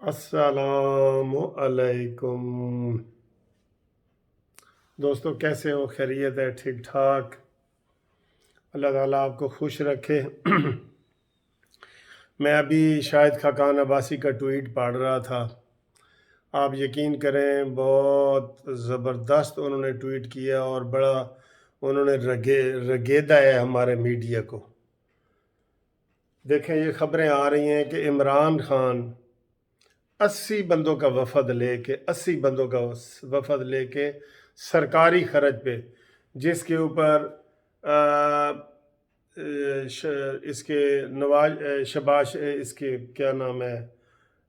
अस्सलामु अलैकुम। दोस्तों, कैसे हो? खैरियत है? ठीक ठाक। अल्लाह ताला आपको खुश रखे। मैं अभी शाहिद खाकान अब्बासी का ट्वीट पढ़ रहा था। आप यकीन करें, बहुत ज़बरदस्त उन्होंने ट्वीट किया और बड़ा उन्होंने रगेदा है हमारे मीडिया को। देखें, ये खबरें आ रही हैं कि इमरान खान 80 बंदों का वफद लेके सरकारी खर्च पे, जिसके ऊपर इसके शबाश इसके क्या नाम है,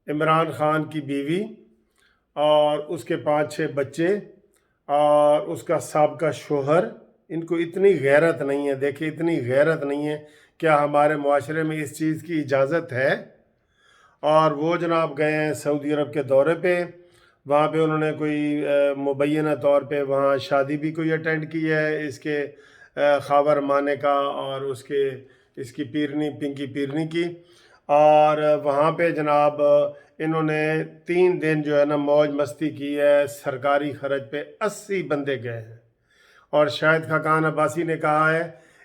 इमरान खान की बीवी और उसके 5-6 बच्चे और उसका साबका शोहर, इनको इतनी गैरत नहीं है। देखिए, इतनी गैरत नहीं है। क्या हमारे मुआशरे में इस चीज़ की इजाज़त है? और वो जनाब गए हैं सऊदी अरब के दौरे पे। वहाँ पे उन्होंने कोई मुबैना तौर पे वहाँ शादी भी कोई अटेंड की है इसके खावर माने का और उसके इसकी पीरनी पिंकी पीरनी की। और वहाँ पे जनाब इन्होंने 3 दिन जो है ना मौज मस्ती की है। सरकारी खर्च पे 80 बंदे गए हैं। और शाहिद खाकान अब्बासी ने कहा है,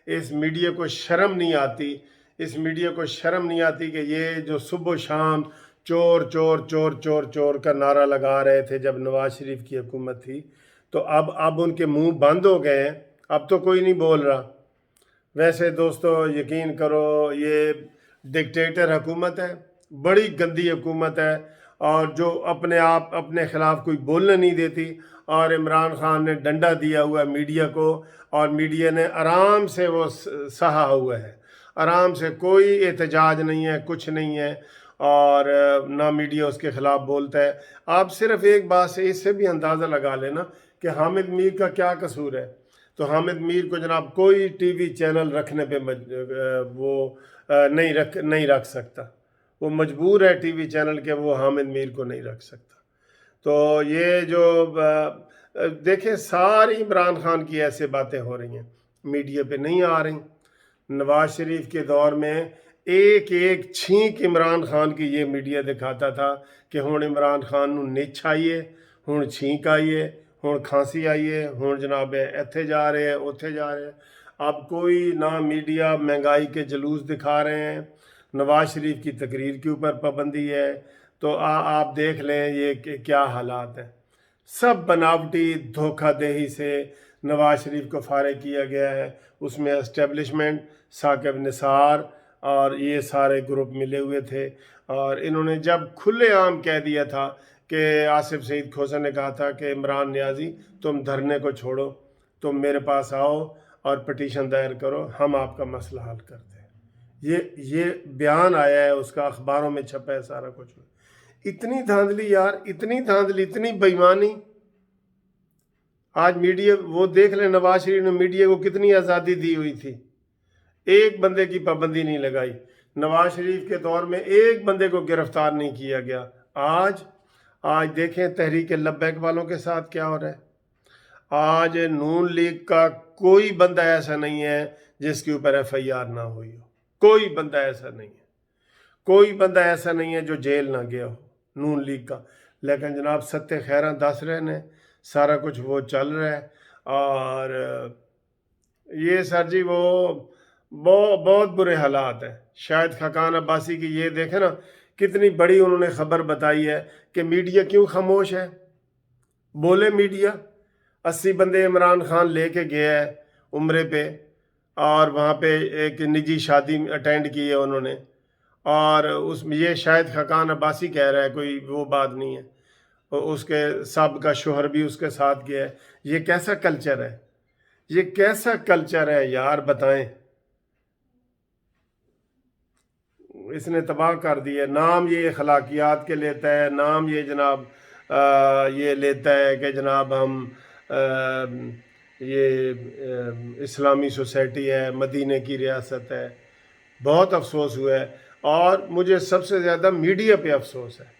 इस मीडिया को शर्म नहीं आती, इस मीडिया को शर्म नहीं आती कि ये जो सुबह शाम चोर चोर चोर चोर चोर का नारा लगा रहे थे जब नवाज शरीफ की हुकूमत थी, तो अब उनके मुंह बंद हो गए हैं। अब तो कोई नहीं बोल रहा। वैसे दोस्तों, यकीन करो, ये डिक्टेटर हुकूमत है, बड़ी गंदी हुकूमत है, और जो अपने आप अपने ख़िलाफ़ कोई बोलने नहीं देती। और इमरान खान ने डंडा दिया हुआ है मीडिया को, और मीडिया ने आराम से वो सहा हुआ है। आराम से, कोई एहतजाज नहीं है, कुछ नहीं है, और ना मीडिया उसके ख़िलाफ़ बोलता है। आप सिर्फ एक बात से इससे भी अंदाज़ा लगा लेना कि हामिद मीर का क्या कसूर है। तो हामिद मीर को जनाब कोई टीवी चैनल रखने पे वो नहीं रख सकता। वो मजबूर है टीवी चैनल के, वो हामिद मीर को नहीं रख सकता। तो ये जो देखें, सारी इमरान खान की ऐसे बातें हो रही हैं, मीडिया पे नहीं आ रही। नवाज शरीफ के दौर में एक एक छींक इमरान खान की ये मीडिया दिखाता था कि हुण इमरान खान नूं निच्छ आई है, हुण छींक आई है, हुण खांसी आई है, हुण जनाब इत्थे जा रहे हैं, उत्थे जा रहे हैं। अब कोई ना मीडिया महंगाई के जुलूस दिखा रहे हैं, नवाज शरीफ की तकरीर के ऊपर पाबंदी है। तो आप देख लें ये क्या हालात हैं। सब बनावटी धोखाधही से नवाज शरीफ को फारिग किया गया है। उसमें एस्टेब्लिशमेंट, साकिब निसार और ये सारे ग्रुप मिले हुए थे। और इन्होंने जब खुलेआम कह दिया था कि आसिफ सईद खोसा ने कहा था कि इमरान नियाज़ी, तुम धरने को छोड़ो, तुम मेरे पास आओ और पटिशन दायर करो, हम आपका मसला हल करते हैं। ये बयान आया है उसका, अखबारों में छपा है सारा कुछ। इतनी धांधली यार, इतनी धांधली, इतनी बेईमानी। आज मीडिया, वो देख ले नवाज शरीफ ने मीडिया को कितनी आज़ादी दी हुई थी, एक बंदे की पाबंदी नहीं लगाई। नवाज शरीफ के दौर में एक बंदे को गिरफ्तार नहीं किया गया। आज देखें तहरीक लब्बैक वालों के साथ क्या हो रहा है। आज नून लीग का कोई बंदा ऐसा नहीं है जिसके ऊपर FIR ना हुई हो। कोई बंदा ऐसा नहीं है, कोई बंदा ऐसा नहीं है जो जेल ना गया हो नून लीग का। लेकिन जनाब सत्य खैरा दस रहे ने, सारा कुछ वो चल रहा है। और ये सर जी, वो बहुत बुरे हालात हैं। शायद खाकान अब्बासी की ये देखें ना, कितनी बड़ी उन्होंने खबर बताई है कि मीडिया क्यों खामोश है। बोले मीडिया, 80 बंदे इमरान खान लेके गया है उम्रे पे, और वहाँ पे एक निजी शादी अटेंड की है उन्होंने, और उसमें ये शायद खाकान अब्बासी कह रहा है, कोई वो बात नहीं है। उसके साबका शोहर भी उसके साथ गया है। ये कैसा कल्चर है? ये कैसा कल्चर है यार, बताएं। इसने तबाह कर दिया। नाम ये अखलाकियात के लेता है, नाम ये जनाब ये लेता है कि जनाब हम ये इस्लामी सोसाइटी है, मदीने की रियासत है। बहुत अफसोस हुआ है, और मुझे सबसे ज़्यादा मीडिया पे अफसोस है।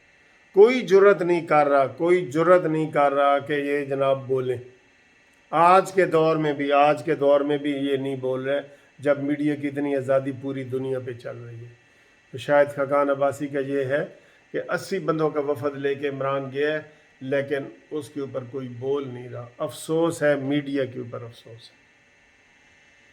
कोई जुर्रत नहीं कर रहा, कोई जुर्रत नहीं कर रहा कि ये जनाब बोलें। आज के दौर में भी ये नहीं बोल रहे, जब मीडिया की इतनी आज़ादी पूरी दुनिया पे चल रही है। तो शायद खाकान अब्बासी का ये है کہ 80 بندوں کا وفد لے کے عمران گیا ہے، لیکن اس کے اوپر کوئی بول نہیں رہا۔ افسوس ہے، میڈیا کے اوپر افسوس ہے۔